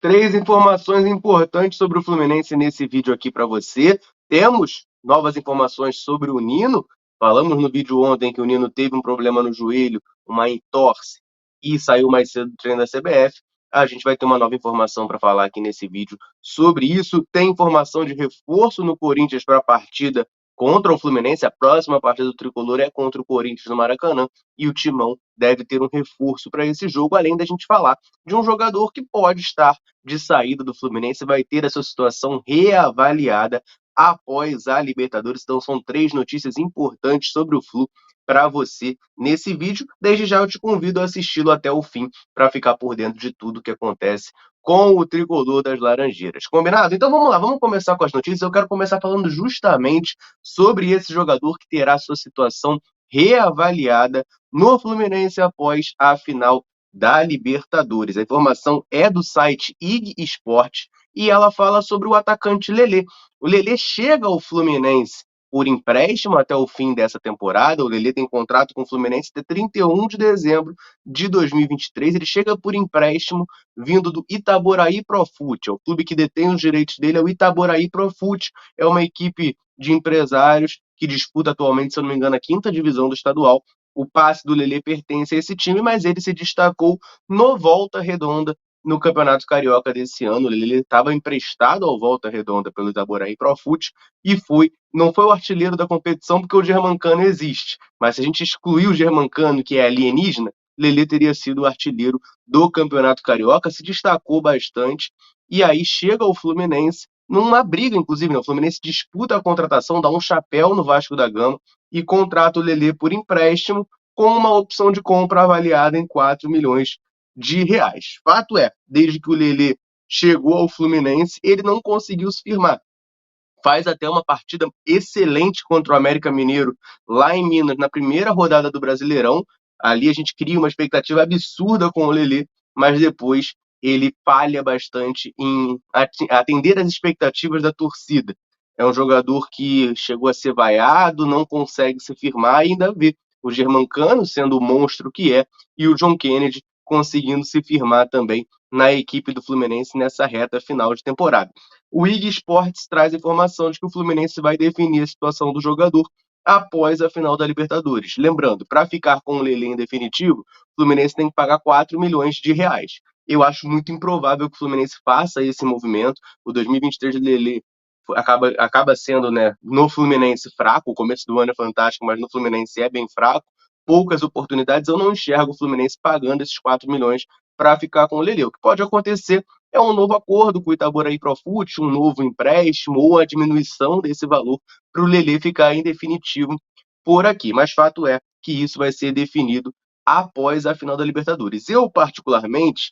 Três informações importantes sobre o Fluminense nesse vídeo aqui para você. Temos novas informações sobre o Nino. Falamos no vídeo ontem que o Nino teve um problema no joelho, uma entorse, e saiu mais cedo do treino da CBF. A gente vai ter uma nova informação para falar aqui nesse vídeo sobre isso. Tem informação de reforço no Corinthians para a partida contra o Fluminense. A próxima partida do Tricolor é contra o Corinthians no Maracanã. E o Timão deve ter um reforço para esse jogo, além da gente falar de um jogador que pode estar de saída do Fluminense, vai ter a sua situação reavaliada após a Libertadores. Então são três notícias importantes sobre o Flu para você nesse vídeo. Desde já eu te convido a assisti-lo até o fim para ficar por dentro de tudo que acontece com o tricolor das Laranjeiras. Combinado? Então vamos lá, vamos começar com as notícias. Eu quero começar falando justamente sobre esse jogador que terá sua situação reavaliada no Fluminense após a final da Libertadores. A informação é do site IG Esporte e ela fala sobre o atacante Lelê. O Lelê chega ao Fluminense por empréstimo até o fim dessa temporada. O Lelê tem contrato com o Fluminense até 31 de dezembro de 2023. Ele chega por empréstimo vindo do Itaboraí Profute. É o clube que detém os direitos dele, é o Itaboraí Profute. É uma equipe de empresários que disputa atualmente, se eu não me engano, a quinta divisão do estadual. O passe do Lelê pertence a esse time, mas ele se destacou no Volta Redonda no Campeonato Carioca desse ano. O Lelê estava emprestado ao Volta Redonda pelo Itaboraí Profute e não foi o artilheiro da competição porque o Germancano existe, mas se a gente excluir o Germancano, que é alienígena, Lelê teria sido o artilheiro do Campeonato Carioca, se destacou bastante e aí chega o Fluminense numa briga, inclusive, né? O Fluminense disputa a contratação, dá um chapéu no Vasco da Gama e contrata o Lelê por empréstimo com uma opção de compra avaliada em 4 milhões de reais. Fato é, desde que o Lelê chegou ao Fluminense, ele não conseguiu se firmar. Faz até uma partida excelente contra o América Mineiro lá em Minas, na primeira rodada do Brasileirão. Ali a gente cria uma expectativa absurda com o Lelê, mas depois ele falha bastante em atender às expectativas da torcida. É um jogador que chegou a ser vaiado, não consegue se firmar e ainda vê o Germancano sendo o monstro que é e o John Kennedy conseguindo se firmar também na equipe do Fluminense nessa reta final de temporada. O IG Esportes traz informação de que o Fluminense vai definir a situação do jogador após a final da Libertadores. Lembrando, para ficar com o Lelê em definitivo, o Fluminense tem que pagar 4 milhões de reais. Eu acho muito improvável que o Fluminense faça esse movimento. O 2023 de Lelê acaba sendo, né, no Fluminense fraco. O começo do ano é fantástico, mas no Fluminense é bem fraco. Poucas oportunidades. Eu não enxergo o Fluminense pagando esses 4 milhões para ficar com o Lelê. O que pode acontecer é um novo acordo com o Itaboraí Profute, um novo empréstimo ou a diminuição desse valor para o Lelê ficar em definitivo por aqui. Mas fato é que isso vai ser definido após a final da Libertadores. Eu, particularmente,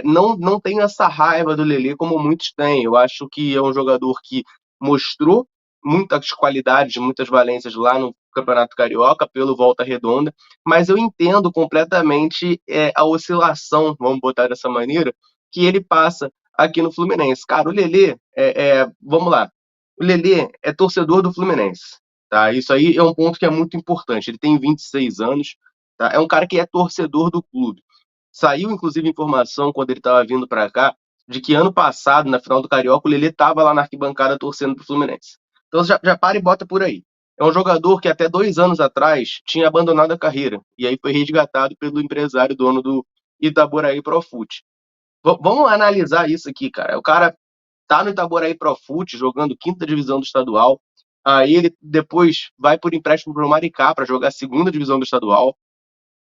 não tenho essa raiva do Lelê como muitos têm. Eu acho que é um jogador que mostrou muitas qualidades, muitas valências lá no Campeonato Carioca pelo Volta Redonda, mas eu entendo completamente a oscilação, vamos botar dessa maneira, que ele passa aqui no Fluminense. Cara, o Lelê, vamos lá, o Lelê é torcedor do Fluminense, tá? Isso aí é um ponto que é muito importante. Ele tem 26 anos, tá? É um cara que é torcedor do clube. Saiu, inclusive, informação quando ele estava vindo para cá, de que ano passado, na final do Carioca, o Lelê estava lá na arquibancada torcendo pro Fluminense. Então já para e bota por aí. É um jogador que até 2 anos atrás tinha abandonado a carreira, e aí foi resgatado pelo empresário dono do Itaboraí Profute. Vamos analisar isso aqui, cara. O cara tá no Itaboraí Profute, jogando quinta divisão do estadual. Aí ele depois vai por empréstimo para o Maricá para jogar a segunda divisão do estadual.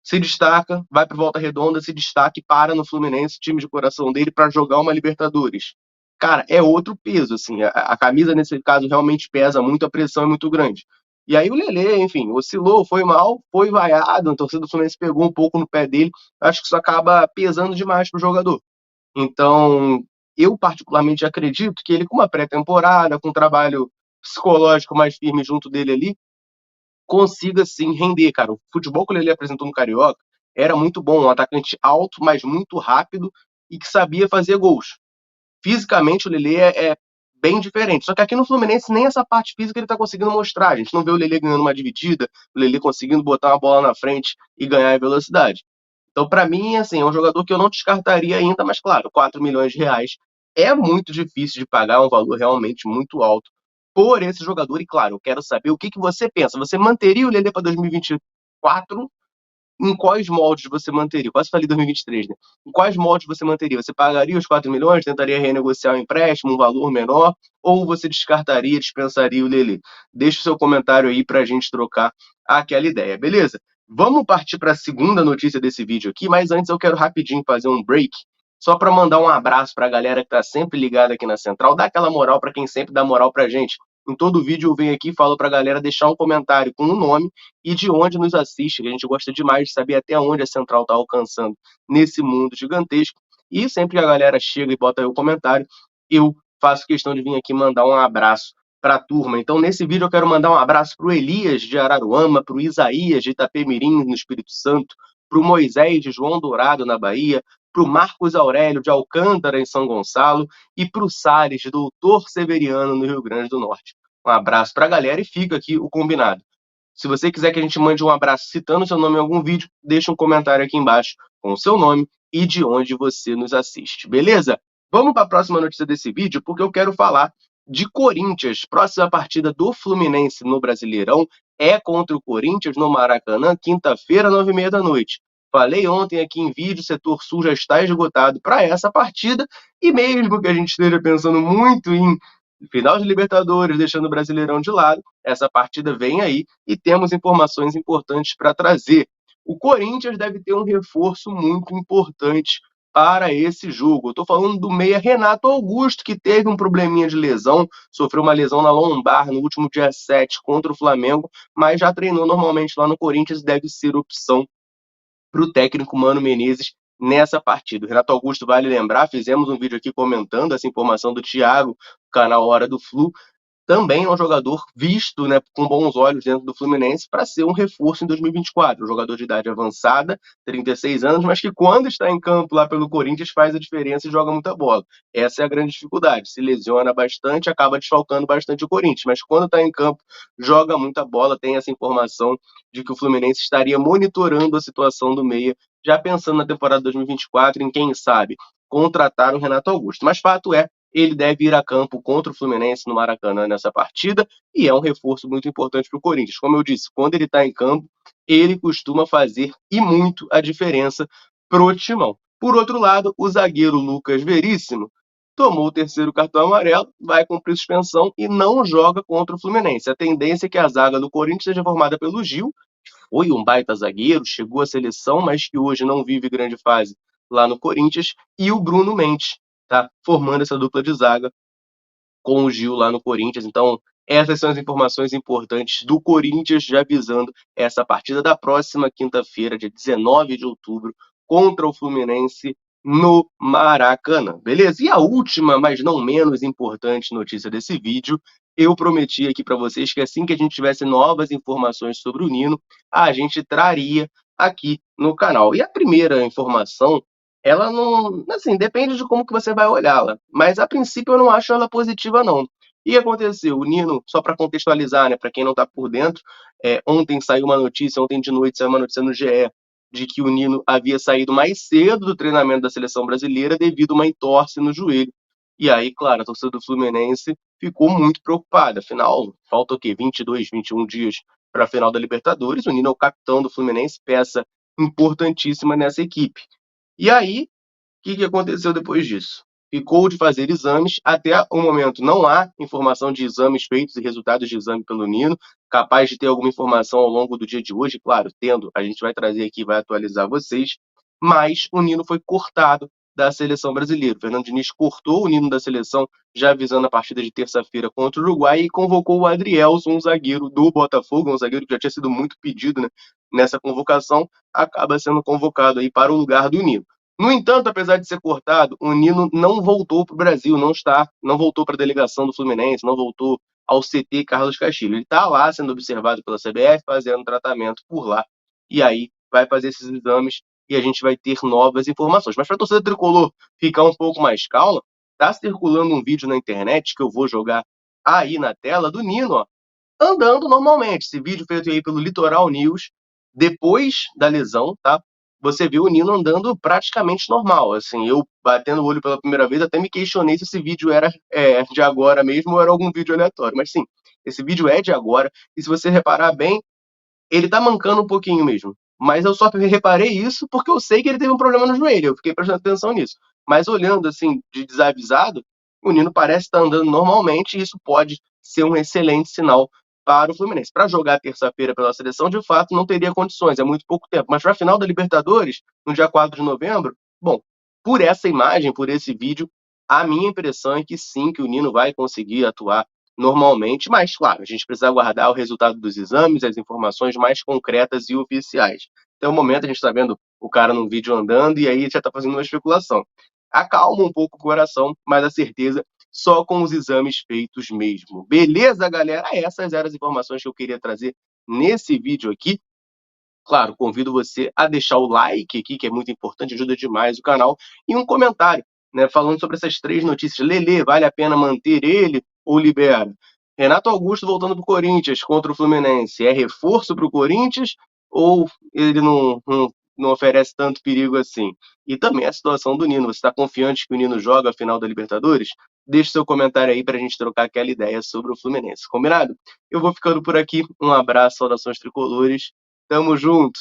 Se destaca, vai para Volta Redonda, se destaca e para no Fluminense, time de coração dele, para jogar uma Libertadores. Cara, é outro peso, assim. A camisa, nesse caso, realmente pesa muito, a pressão é muito grande. E aí o Lelê, enfim, oscilou, foi mal, foi vaiado, a torcida do Fluminense pegou um pouco no pé dele. Acho que isso acaba pesando demais pro jogador. Então, eu particularmente acredito que ele, com uma pré-temporada, com um trabalho psicológico mais firme junto dele ali, consiga sim render, cara. O futebol que ele apresentou no Carioca era muito bom, um atacante alto, mas muito rápido e que sabia fazer gols. Fisicamente, o Lelê é bem diferente. Só que aqui no Fluminense, nem essa parte física ele tá conseguindo mostrar. A gente não vê o Lelê ganhando uma dividida, o Lelê conseguindo botar uma bola na frente e ganhar em velocidade. Então, para mim, assim, é um jogador que eu não descartaria ainda, mas claro, 4 milhões de reais é muito difícil de pagar, é um valor realmente muito alto por esse jogador. E claro, eu quero saber o que que você pensa. Você manteria o Lelê para 2024? Em quais moldes você manteria? Quase falei 2023, né? Em quais moldes você manteria? Você pagaria os 4 milhões, tentaria renegociar o empréstimo, um valor menor, ou você descartaria, dispensaria o Lelê? Deixa o seu comentário aí para a gente trocar aquela ideia, beleza? Vamos partir para a segunda notícia desse vídeo aqui, mas antes eu quero rapidinho fazer um break, só para mandar um abraço para a galera que está sempre ligada aqui na Central, dá aquela moral para quem sempre dá moral para a gente. Em todo vídeo eu venho aqui e falo para a galera deixar um comentário com o nome e de onde nos assiste, que a gente gosta demais de saber até onde a Central está alcançando nesse mundo gigantesco. E sempre que a galera chega e bota aí o comentário, eu faço questão de vir aqui mandar um abraço para a turma. Então, nesse vídeo, eu quero mandar um abraço para o Elias de Araruama, para o Isaías de Itapemirim, no Espírito Santo, para o Moisés de João Dourado, na Bahia, para o Marcos Aurélio de Alcântara, em São Gonçalo, e para o Salles, de Doutor Severiano, no Rio Grande do Norte. Um abraço para a galera e fica aqui o combinado. Se você quiser que a gente mande um abraço citando seu nome em algum vídeo, deixa um comentário aqui embaixo com o seu nome e de onde você nos assiste, beleza? Vamos para a próxima notícia desse vídeo, porque eu quero falar de Corinthians. Próxima partida do Fluminense no Brasileirão é contra o Corinthians no Maracanã, quinta-feira, 9h30 da noite. Falei ontem aqui em vídeo, o setor sul já está esgotado para essa partida, e mesmo que a gente esteja pensando muito em final de Libertadores, deixando o Brasileirão de lado, essa partida vem aí e temos informações importantes para trazer. O Corinthians deve ter um reforço muito importante para esse jogo. Eu estou falando do meia Renato Augusto, que teve um probleminha de lesão, sofreu uma lesão na lombar no último dia 7 contra o Flamengo, mas já treinou normalmente lá no Corinthians e deve ser opção para o técnico Mano Menezes nessa partida. O Renato Augusto, vale lembrar, fizemos um vídeo aqui comentando essa informação do Thiago, canal Hora do Flu, também é um jogador visto, né, com bons olhos dentro do Fluminense para ser um reforço em 2024. Um jogador de idade avançada, 36 anos, mas que quando está em campo lá pelo Corinthians faz a diferença e joga muita bola. Essa é a grande dificuldade. Se lesiona bastante, acaba desfalcando bastante o Corinthians, mas quando está em campo, joga muita bola. Tem essa informação de que o Fluminense estaria monitorando a situação do meia, já pensando na temporada 2024, em quem sabe contratar o Renato Augusto. Mas fato é, ele deve ir a campo contra o Fluminense no Maracanã nessa partida e é um reforço muito importante para o Corinthians. Como eu disse, quando ele está em campo, ele costuma fazer e muito a diferença pro Timão. Por outro lado, o zagueiro Lucas Veríssimo tomou o terceiro cartão amarelo, vai cumprir suspensão e não joga contra o Fluminense. A tendência é que a zaga do Corinthians seja formada pelo Gil, que foi um baita zagueiro, chegou à seleção, mas que hoje não vive grande fase lá no Corinthians, e o Bruno Mendes, tá formando essa dupla de zaga com o Gil lá no Corinthians. Então, essas são as informações importantes do Corinthians, já avisando essa partida da próxima quinta-feira, dia 19 de outubro, contra o Fluminense no Maracanã, beleza? E a última, mas não menos importante notícia desse vídeo, eu prometi aqui para vocês que assim que a gente tivesse novas informações sobre o Nino, a gente traria aqui no canal. E a primeira informação, ela não, assim, depende de como que você vai olhá-la, mas a princípio eu não acho ela positiva não. O que aconteceu? O Nino, só para contextualizar, né, para quem não está por dentro, ontem saiu uma notícia, ontem de noite saiu uma notícia no GE, de que o Nino havia saído mais cedo do treinamento da seleção brasileira devido a uma entorse no joelho. E aí, claro, a torcida do Fluminense ficou muito preocupada. Afinal, falta o quê? 22, 21 dias para a final da Libertadores. O Nino é o capitão do Fluminense, peça importantíssima nessa equipe. E aí, o que aconteceu depois disso? Ficou de fazer exames, até o momento não há informação de exames feitos e resultados de exame pelo Nino, capaz de ter alguma informação ao longo do dia de hoje, claro, tendo, a gente vai trazer aqui e vai atualizar vocês, mas o Nino foi cortado da seleção brasileira. O Fernando Diniz cortou o Nino da seleção, já avisando a partida de terça-feira contra o Uruguai, e convocou o Adrielson, um zagueiro do Botafogo, um zagueiro que já tinha sido muito pedido, né, nessa convocação, acaba sendo convocado aí para o lugar do Nino. No entanto, apesar de ser cortado, o Nino não voltou para o Brasil, não voltou para a delegação do Fluminense, não voltou ao CT Carlos Castilho. Ele está lá sendo observado pela CBF, fazendo tratamento por lá. E aí vai fazer esses exames e a gente vai ter novas informações. Mas para a torcida tricolor ficar um pouco mais calma, está circulando um vídeo na internet que eu vou jogar aí na tela do Nino, ó, andando normalmente. Esse vídeo feito aí pelo Litoral News, depois da lesão, tá? você viu o Nino andando praticamente normal, assim, eu batendo o olho pela primeira vez, até me questionei se esse vídeo era de agora mesmo ou era algum vídeo aleatório, mas sim, esse vídeo é de agora, e se você reparar bem, ele tá mancando um pouquinho mesmo. Mas eu só reparei isso porque eu sei que ele teve um problema no joelho, eu fiquei prestando atenção nisso. Mas olhando assim, de desavisado, o Nino parece estar andando normalmente e isso pode ser um excelente sinal para o Fluminense. Para jogar terça-feira pela seleção, de fato, não teria condições, é muito pouco tempo. Mas para a final da Libertadores, no dia 4 de novembro, bom, por essa imagem, por esse vídeo, a minha impressão é que sim, que o Nino vai conseguir atuar normalmente, mas, claro, a gente precisa aguardar o resultado dos exames, as informações mais concretas e oficiais. Até o momento, a gente está vendo o cara num vídeo andando e aí já está fazendo uma especulação. Acalma um pouco o coração, mas a certeza só com os exames feitos mesmo. Beleza, galera? Essas eram as informações que eu queria trazer nesse vídeo aqui. Claro, convido você a deixar o like aqui, que é muito importante, ajuda demais o canal, e um comentário, né, falando sobre essas três notícias. Lele, vale a pena manter ele ou libera? Renato Augusto voltando para o Corinthians contra o Fluminense, é reforço para o Corinthians ou ele não oferece tanto perigo assim? E também a situação do Nino, você está confiante que o Nino joga a final da Libertadores? Deixe seu comentário aí para a gente trocar aquela ideia sobre o Fluminense, combinado? Eu vou ficando por aqui, um abraço, saudações tricolores. Tamo junto.